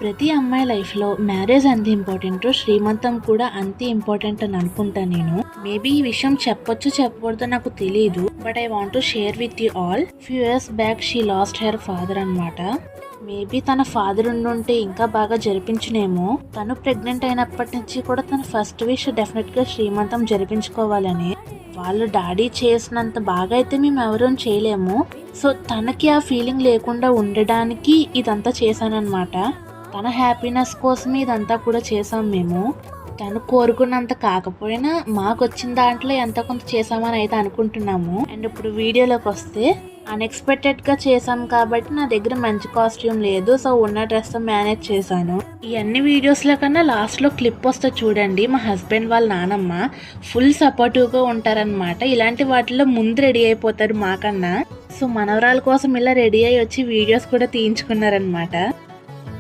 ప్రతి అమ్మాయి లైఫ్లో మ్యారేజ్ ఎంత ఇంపార్టెంటో శ్రీమంతం కూడా అంతే ఇంపార్టెంట్ అని అనుకుంటా నేను. మేబీ ఈ విషయం చెప్పొచ్చు చెప్పకూడదో నాకు తెలియదు, but I want to share with you all. Few years back she lost her father అనమాట. మేబీ తన ఫాదర్ ఉండుంటే ఇంకా బాగా జరిపించునేమో. తను ప్రెగ్నెంట్ అయినప్పటి నుంచి కూడా తన ఫస్ట్ విష్ డెఫినెట్గా శ్రీమంతం జరిపించుకోవాలని. వాళ్ళు డాడీ చేసినంత బాగా అయితే మేము ఎవరూ చేయలేము. సో తనకి ఆ ఫీలింగ్ లేకుండా ఉండడానికి ఇదంతా చేశానన్నమాట. తన హ్యాపీనెస్ కోసమే ఇదంతా కూడా చేసాం మేము. తను కోరుకున్నంత కాకపోయినా మాకు వచ్చిన దాంట్లో ఎంత కొంత చేసామని అయితే అనుకుంటున్నాము. అండ్ ఇప్పుడు వీడియోలోకి వస్తే అన్ఎక్స్పెక్టెడ్గా చేసాం కాబట్టి నా దగ్గర మంచి కాస్ట్యూమ్ లేదు. సో ఉన్న డ్రెస్తో మేనేజ్ చేశాను. ఈ అన్ని వీడియోస్లో కన్నా లాస్ట్లో క్లిప్ వస్తే చూడండి. మా హస్బెండ్ వాళ్ళ నానమ్మ ఫుల్ సపోర్టివ్గా ఉంటారనమాట. ఇలాంటి వాటిలో ముందు రెడీ అయిపోతారు మాకన్నా. సో మనవరాల కోసం ఇలా రెడీ అయ్యి వచ్చి వీడియోస్ కూడా తీయించుకున్నారనమాట.